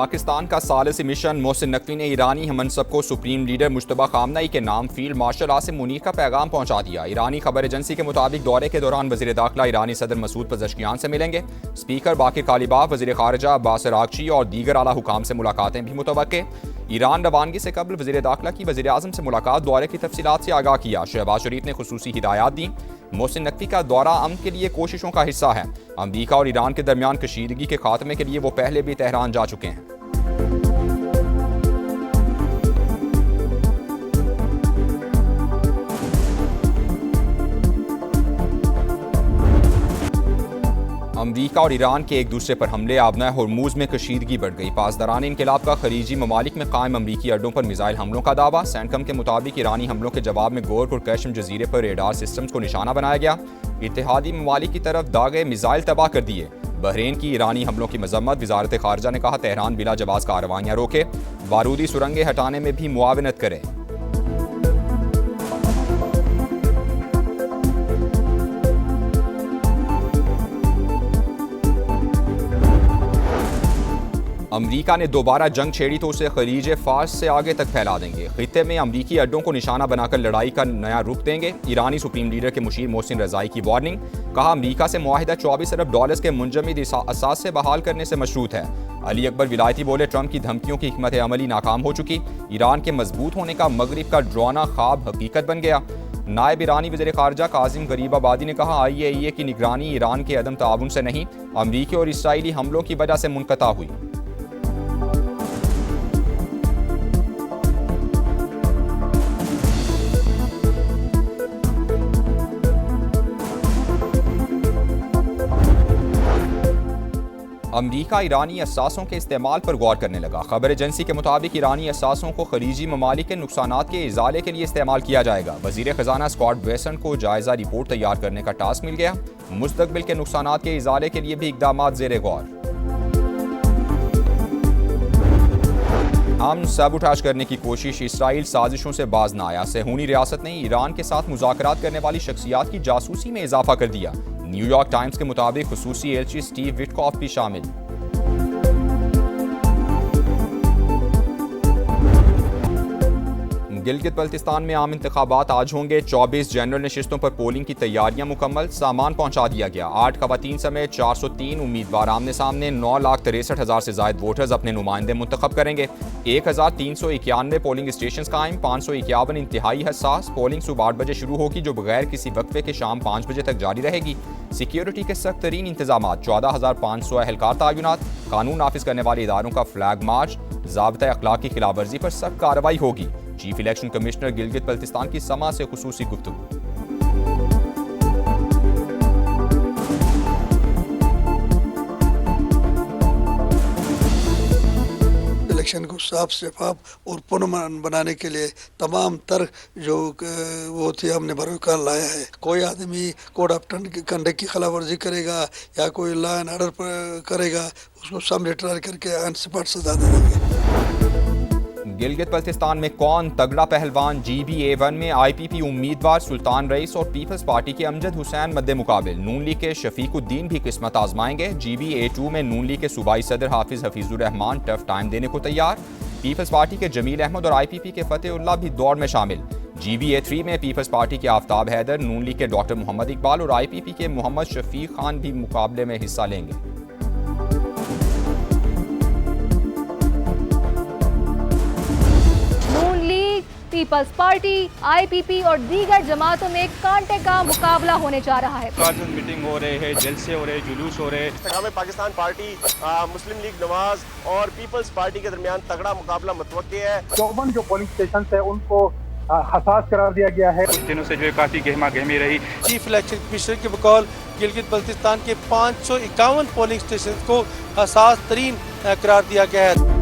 पाकिस्तान का सालिसी मिशन मोहसिन नकवी ने ईरानी हमनसब को सुप्रीम लीडर मुश्तबा खामनई के नाम फील्ड मार्शल आसिम मुनीर का पैगाम पहुंचा दिया। ईरानी खबर एजेंसी के मुताबिक दौरे के दौरान वज़ीर दाखिला ईरानी सदर मसूद पज़ेश्कियान से मिलेंगे। स्पीकर बाकिर कालिबाफ, वज़ीर ख़ारिजा अब्बास अराग़ची और दीगर आला हुकाम से मुलाकातें भी मुतवक्के। ईरान रवानगी से कबल वज़ीर दाखिला की वज़ीर आज़म से मुलाकात, दौरे की तफसीलात से आगाह किया। शहबाज शरीफ ने खुसूसी हिदायत दी। मोहसिन नकवी का दौरा अमन के लिए कोशिशों का हिस्सा है। अमरीका और ईरान के दरमियान कशीदगी के खात्मे के लिए वो पहले भी तेहरान जा चुके हैं। अमरीका और ईरान के एक दूसरे पर हमले, आबना होर्मुज में कशीदगी बढ़ गई। पासदारान इनकलाब का खलीजी ममालिक में कायम अमरीकी अड्डों पर मिसाइल हमलों का दावा। सेंटकम के मुताबिक ईरानी हमलों के जवाब में गोर और कैशम जजीरे पर रेडार सिस्टम्स को निशाना बनाया गया। इत्तेहादी ममालिक की तरफ दागे मिसाइल तबाह कर दिए। बहरीन की ईरानी हमलों की मजम्मत, वजारत खारजा ने कहा तेहरान बिला जवाज कार्रवाइयाँ रोके, बारूदी सुरंगें हटाने में भी मुआवनत करे। अमरीका ने दोबारा जंग छेड़ी तो उसे खलीज फार्स से आगे तक फैला देंगे। खित्ते में अमरीकी अड्डों को निशाना बनाकर लड़ाई का नया रुख देंगे। ईरानी सुप्रीम लीडर के मुशीर मोहसिन रज़ाई की वार्निंग, कहा अमरीका से मुआहिदा 24 अरब डॉलर्स के मुंजमद असास से बहाल करने से मशरूत है। अली अकबर विलायती बोले ट्रंप की धमकियों की हिकमत अमली नाकाम हो चुकी। ईरान के मजबूत होने का मगरिब का ड्राना ख्वाब हकीकत बन गया। नायब ईरानी वज़ीर ख़ारिजा कासिम गरीबाबादी ने कहा IAEA की निगरानी ईरान के अदम ताउन से नहीं, अमरीकी और इसराइली हमलों की वजह से मुनक़ता हुई। अमरीका ईरानी असासों के इस्तेमाल पर गौर करने लगा। खबर एजेंसी के मुताबिक ईरानी असासों को खलीजी ममालिक के नुकसानात के इजाले के लिए इस्तेमाल किया जाएगा। वज़ीर ख़जाना स्कॉट बेसन को जायज़ा रिपोर्ट तैयार करने का टास्क मिल गया। मुस्तक़बिल के नुकसानात के इजाले के लिए भी इक़दामात ज़ेरे गौर। हम सबूटाज करने की कोशिश, इसराइल साजिशों से बाज न आया। सेहूनी रियासत ने ईरान के साथ मुज़ाकरात करने वाली शख्सियात की जासूसी में इजाफा कर दिया। न्यूयॉर्क टाइम्स के मुताबिक खुसूसी एलची स्टीव विटकॉफ भी शामिल। गिलगित बल्तिस्तान में आम इंतखाबात आज होंगे। 24 जनरल नशिस्तों पर पोलिंग की तैयारियां मुकम्मल, सामान पहुंचा दिया गया। 8 खवातीन समेत 403 उम्मीदवार आमने सामने। 9,63,000 से ज्यादा वोटर्स अपने नुमाइंदे मुंतखब करेंगे। 1,391 पोलिंग स्टेशन कायम, 551 इंतहाई हसास। पोलिंग सुबह 8 बजे शुरू होगी, जो बगैर किसी वक्फे के शाम 5 बजे तक जारी रहेगी। सिक्योरिटी के सख्त तरीन इंतजाम, 14,500 एहलकार तैनात। कानून नाफिज करने वाले इदारों का फ्लैग मार्च, ज़ाब्ता अखलाक की खिलाफ वर्जी पर सख्त कार्रवाई होगी। Chief election commissioner Gilgit Baltistan की समा से खुसूसी गुफ्तगू। इलेक्शन को साफ शफाफ और पुरअमन बनाने के लिए तमाम तर जो वो थी हमने बरकरार लाया है। कोई आदमी कोड ऑफ कंडक्ट की खिलाफ वर्जी करेगा या कोई लॉ एंड ऑर्डर करेगा, उसको सब रिट्रायल करके ऑन स्पॉट सजा दे देंगे। गिलगित बल्तिस्तान में कौन तगड़ा पहलवान, GBA1 में IPP उम्मीदवार सुल्तान रईस और पीपल्स पार्टी के अमजद हुसैन मद्दे मुकाबिल। नून लीग के शफीकुद्दीन भी किस्मत आजमाएंगे। GBA2 में नून लीग के सूबाई सदर हाफिज हफीजुर रहमान टफ टाइम देने को तैयार। पीपल्स पार्टी के जमील अहमद और IPP के फतेहुल्लाह भी दौड़ में शामिल। GBA3 में पीपल्स पार्टी के आफ्ताब हैदर, नून लीग के डॉक्टर मोहम्मद इकबाल और IPP के मोहम्मद शफीक खान भी मुकाबले में हिस्सा लेंगे। पीपल्स पार्टी, IPP और दीगर जमातों में कांटे का मुकाबला होने जा रहा है। मीटिंग हो रहे हैं, जलसे हो रहे, जुलूस हो रहे। पाकिस्तान पार्टी, मुस्लिम लीग नवाज और पीपल्स पार्टी के दरमियान तगड़ा मुकाबला मुतवक्के है। 54 जो पोलिंग स्टेशन है उनको हसास करार दिया गया है। कुछ दिनों से जो है काफी गहमा गहमी रही। चीफ इलेक्शन कमिश्नर के बकौल गिलगित बल्तिस्तान के 551 पोलिंग स्टेशन को हसास तरीन करार दिया गया है।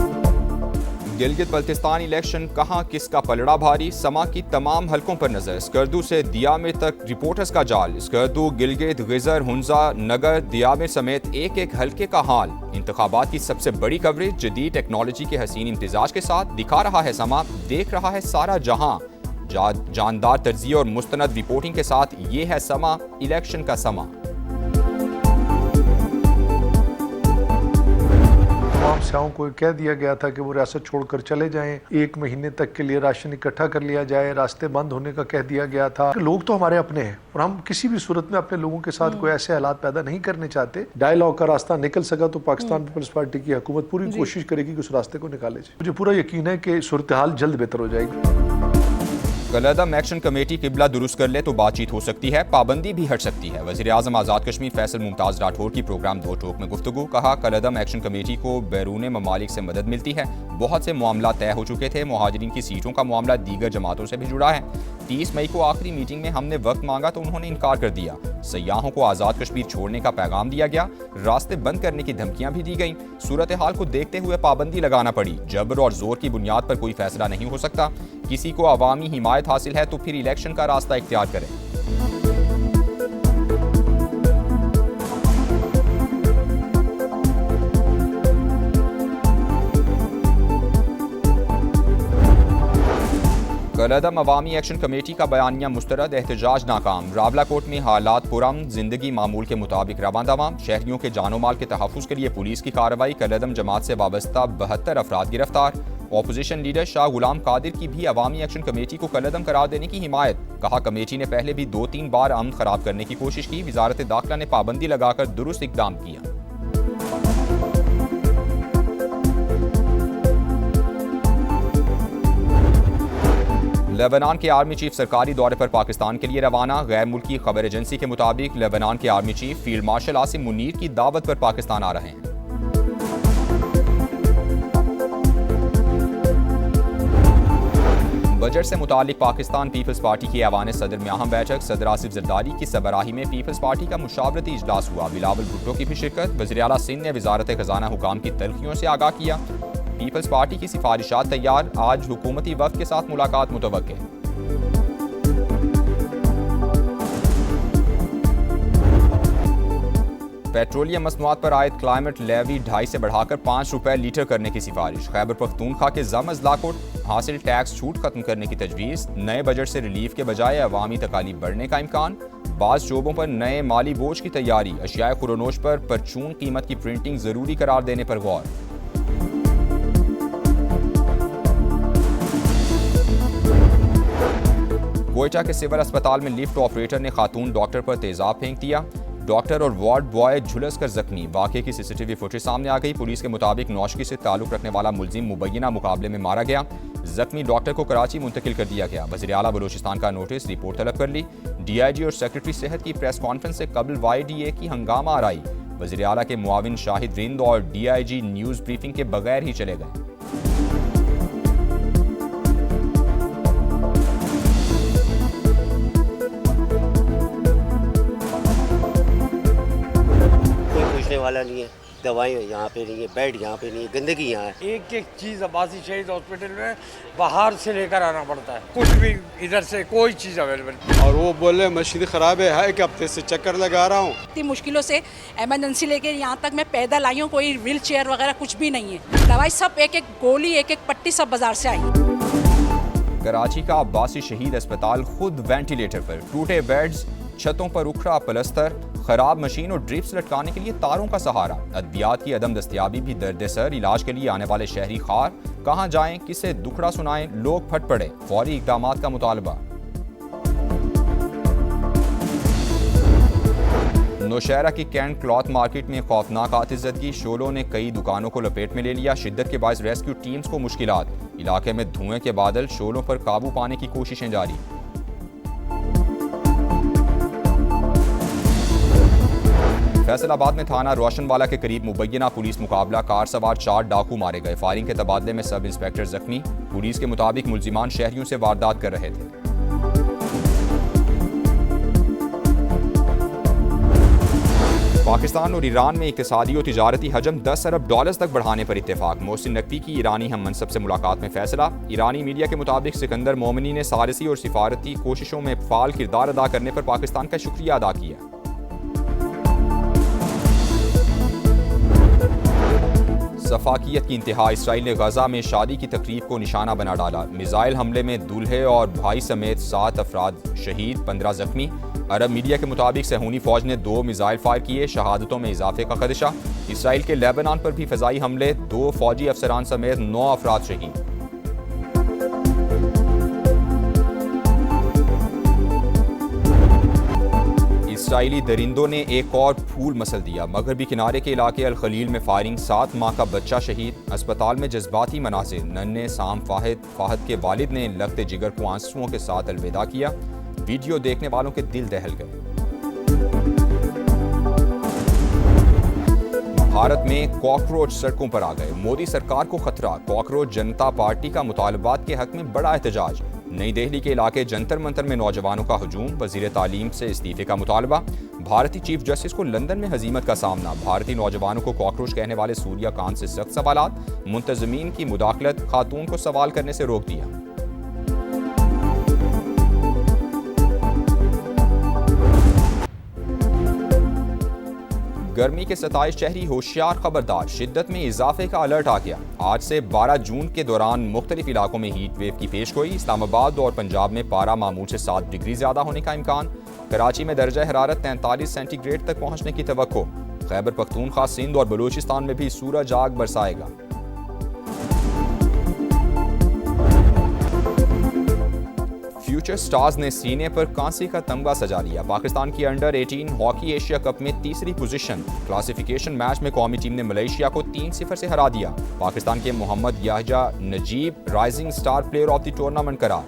गिलगित बल्तिस्तान इलेक्शन कहां किसका पलड़ा भारी, समा की तमाम हलकों पर नजर। स्कर्दू से दियामिर तक रिपोर्टर्स का जाल। स्कर्दू, गिलगित, गिजर, हुंजा, नगर, दियामिर समेत एक एक हलके का हाल। इंतखाबात की सबसे बड़ी कवरेज जदीद टेक्नोलॉजी के हसीन इम्तिजाज के साथ दिखा रहा है समा, देख रहा है सारा जहां। जानदार तर्जिया और मुस्तनद रिपोर्टिंग के साथ ये है समा, इलेक्शन का समा। तमाम स्याहों को कह दिया गया था कि वो रियासत छोड़कर चले जाएं, 1 महीने तक के लिए राशन इकट्ठा कर लिया जाए, रास्ते बंद होने का कह दिया गया था। लोग तो हमारे अपने हैं और हम किसी भी सूरत में अपने लोगों के साथ कोई ऐसे हालात पैदा नहीं करने चाहते। डायलॉग का रास्ता निकल सका तो पाकिस्तान पीपल्स पार्टी की हुकूमत पूरी कोशिश करेगी कि उस रास्ते को निकाले जाए। मुझे पूरा यकीन है कि सूरत हाल जल्द बेहतर हो जाएगी। कलअदम एक्शन कमेटी किबला दुरुस्त कर ले तो बातचीत हो सकती है, पाबंदी भी हट सकती है। वज़ीर आज़म आज़ाद कश्मीर फैसल मुमताज़ राठौर की प्रोग्राम दो टोक में गुफ्तगू। कहा, कलअदम एक्शन कमेटी को बैरून ममालिक से मदद मिलती है, बहुत से मामला तय हो चुके थे, मुहाजिरीन की सीटों का मामला दीगर जमातों से भी जुड़ा है। 30 मई को आखिरी मीटिंग में हमने वक्त मांगा तो उन्होंने इनकार कर दिया। सयाहों को आज़ाद कश्मीर छोड़ने का पैगाम दिया गया, रास्ते बंद करने की धमकियां भी दी गईं। सूरत हाल को देखते हुए पाबंदी लगाना पड़ी। जबर और जोर की बुनियाद पर कोई फैसला नहीं हो सकता। किसी को अवामी हिमायत हासिल है तो फिर इलेक्शन का रास्ता इख्तियार करें। कलअदम अवामी एक्शन कमेटी का बयानिया मुस्तरद, एहतजाज नाकाम। रावलाकोट में हालात पुरअमन, जिंदगी मामूल के मुताबिक रवां दवां। शहरियों के जानो माल के तहफ़्फ़ुज़ के लिए पुलिस की कार्रवाई। कलअदम जमात से वाबस्ता 72 अफराद गिरफ्तार। ऑपोजिशन लीडर शाह गुलाम कादिर की भी अवामी एक्शन कमेटी को कलअदम करार देने की हिमायत। कहा, कमेटी ने पहले भी 2-3 बार अमन खराब करने की कोशिश की, वजारत दाखिला ने पाबंदी लगाकर दुरुस्त इक़दाम किया। लेबनान के आर्मी चीफ सरकारी दौरे पर पाकिस्तान के लिए रवाना। गैर मुल्की खबर एजेंसी के मुताबिक लेबनान के army chief field marshal Asim Munir की दावत पर पाकिस्तान आ रहे हैं। बजट से मुतालिक पाकिस्तान पीपल्स पार्टी की ऐवान सदर में अहम बैठक। सदर आसिफ जरदारी की सरबराही में पीपल्स पार्टी का मुशावरती इजलास हुआ। बिलावल भुट्टो की भी शिरकत। वज़ीर आला सिंध ने वजारत खजाना हुकाम की तलखियों से आगाह किया। पीपल्स पार्टी की सिफारिशात तैयार, आज हुकूमती वफ़द के साथ मुलाकात मुतवक्के। पेट्रोलियम मसनूआत पर आयद क्लाइमेट लेवी 2.5 से बढ़ाकर 5 रुपए लीटर करने की सिफारिश। खैबर पख्तूनख्वा के ज़म लाकोट हासिल टैक्स छूट खत्म करने की तजवीज़। नए बजट से रिलीफ के बजाय अवामी तकालीफ बढ़ने का इम्कान। बाज़ शोबों पर नए माली बोझ की तैयारी। अशियाए खुरोनोश पर परचून कीमत की प्रिंटिंग ज़रूरी करार देने पर गौर। कोयटा के सिविल अस्पताल में लिफ्ट ऑपरेटर ने खातून डॉक्टर पर तेजाब फेंक दिया। डॉक्टर और वार्ड बॉय झुलस कर जख्मी। वाक़े की सीसीटीवी फुटेज सामने आ गई। पुलिस के मुताबिक नौशकी से ताल्लुक रखने वाला मुलजिम मुबैना मुकाबले में मारा गया। जख्मी डॉक्टर को कराची मुंतकिल कर दिया गया। वज़ीर आला बलूचिस्तान का नोटिस, रिपोर्ट तलब कर ली। DIG और सेक्रेटरी सेहत की प्रेस कॉन्फ्रेंस से कबल YDA की हंगामा आराई। वज़ीर आला के मुआविन शाहिद रिंद और DIG न्यूज़ ब्रीफिंग के बगैर ही चले गए। वाला नहीं है, दवाएं यहाँ पे नहीं है, बेड यहाँ पे नहीं है, गंदगी यहाँ है। एक एक चीज़ अब्बासी शहीद हॉस्पिटल में बाहर से लेकर आना पड़ता है, कुछ भी इधर से कोई चीज़ अवेलेबल। और वो बोले मशीन ख़राब है, एक हफ्ते से चक्कर लगा रहा हूँ। इतनी मुश्किलों से एमरजेंसी लेके यहाँ तक मैं पैदल आई हूँ, कोई व्हील चेयर वगैरह कुछ भी नहीं है। दवाई सब एक एक गोली, एक एक पट्टी सब बाजार से आई। कराची का अब्बासी शहीद अस्पताल खुद वेंटिलेटर पर। टूटे बेड्स, छतों पर उखड़ा पलस्तर, खराब मशीन और ड्रिप्स लटकाने के लिए तारों का सहारा। अद्वियात की अदम दस्तयाबी भी दर्द सर। इलाज के लिए आने वाले शहरी खार, कहाँ जाएं, किसे दुखड़ा सुनाएं, लोग फट पड़े। फौरी इक़दामात का मुतालबा। नौशहरा की कैंट क्लॉथ मार्केट में खौफनाक आतिशज़दगी। शोलों ने कई दुकानों को लपेट में ले लिया। शिद्दत के बायस रेस्क्यू टीम्स को मुश्किलात। इलाके में धुएं के बादल, शोलों पर काबू पाने की कोशिशें जारी। फैसलाबाद में थाना रोशनवाला के करीब मुबैना पुलिस मुकाबला। कार सवार 4 डाकू मारे गए। फायरिंग के तबादले में सब इंस्पेक्टर जख्मी। पुलिस के मुताबिक मुल्जिमान शहरियों से वारदात कर रहे थे। पाकिस्तान और ईरान में इक़्तिसादी और तिजारती हजम $10 अरब तक बढ़ाने पर इत्तेफाक। मोहसिन नकवी की ईरानी हम मनसब से मुलाकात में फैसला। ईरानी मीडिया के मुताबिक सिकंदर मोमिनी ने सारसी और सिफारती कोशिशों में फाल किरदार अदा करने पर पाकिस्तान का शुक्रिया अदा किया। सफाकियत की इंतहा। इसराइल ने गजा में शादी की तकरीब को निशाना बना डाला। मिसाइल हमले में दूल्हे और भाई समेत 7 अफराद शहीद, 15 जख्मी। अरब मीडिया के मुताबिक सहूनी फौज ने 2 मिसाइल फायर किए, शहादतों में इजाफे का खदशा। इसराइल के लेबनान पर भी फ़िज़ाई हमले, 2 फौजी अफसरान समेत 9 अफराद शहीद। इसराइली दरिंदों ने एक और फूल मसल दिया। मगरबी किनारे के इलाके अल खलील में फायरिंग, 7 माह का बच्चा शहीद। अस्पताल में जज्बाती मनाज़िर, नन्हे साम फाहद के वालिद ने लगते जिगर को आंसुओं के साथ अलविदा किया। वीडियो देखने वालों के दिल दहल गए। भारत में कॉकरोच सड़कों पर आ गए, मोदी सरकार को खतरा। कॉकरोच जनता पार्टी का मुतालबात के हक में बड़ा एहतजाज। नई दिल्ली के इलाके जंतर मंतर में नौजवानों का हजूम, वजीर तालीम से इस्तीफे का मुतालबा। भारतीय चीफ जस्टिस को लंदन में हजीमत का सामना। भारतीय नौजवानों को कॉकरोच कहने वाले सूर्या कांत से सख्त सवालात। मुंतजमीन की मुदाखलत, खातून को सवाल करने से रोक दिया। गर्मी के 27 शहरी होशियार, खबरदार, शिद्दत में इजाफे का अलर्ट आ गया। आज से 12 जून के दौरान मुख्तलिफ इलाकों में हीट वेव की पेशगोई। इस्लामाबाद और पंजाब में पारा मामूल से 7 डिग्री ज़्यादा होने का इम्कान। कराची में दर्जा हरारत 43 सेंटीग्रेड तक पहुंचने की तवक्को। खैबर पख्तूनख्वा, सिंध और बलूचिस्तान में भी सूरज आग बरसाएगा। फ्यूचर स्टार्स ने सीने पर कांसी का तमगा सजा लिया। पाकिस्तान की अंडर 18 हॉकी एशिया कप में तीसरी पोजीशन। क्लासिफिकेशन मैच में कौमी टीम ने मलेशिया को 3-0 से हरा दिया। पाकिस्तान के Mohammad Yahya Najib rising star player of the tournament करार।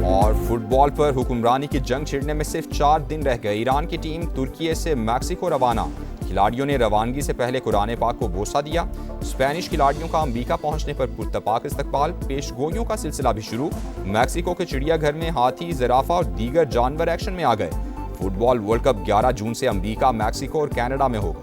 और फुटबॉल पर हुक्मरानी की जंग छिड़ने में सिर्फ 4 दिन रह गए। ईरान की टीम तुर्की से मैक्सिको रवाना। खिलाड़ियों ने रवानगी से पहले कुरान पाक को बोसा दिया। स्पेनिश खिलाड़ियों का अमेरिका पहुंचने पर पुरतपाक इस्तकबाल। पेशगोइयों का सिलसिला भी शुरू। मैक्सिको के चिड़ियाघर में हाथी, ज़राफ़ा और दीगर जानवर एक्शन में आ गए। फुटबॉल वर्ल्ड कप 11 जून से अमेरिका, मैक्सिको और कनाडा में होगा।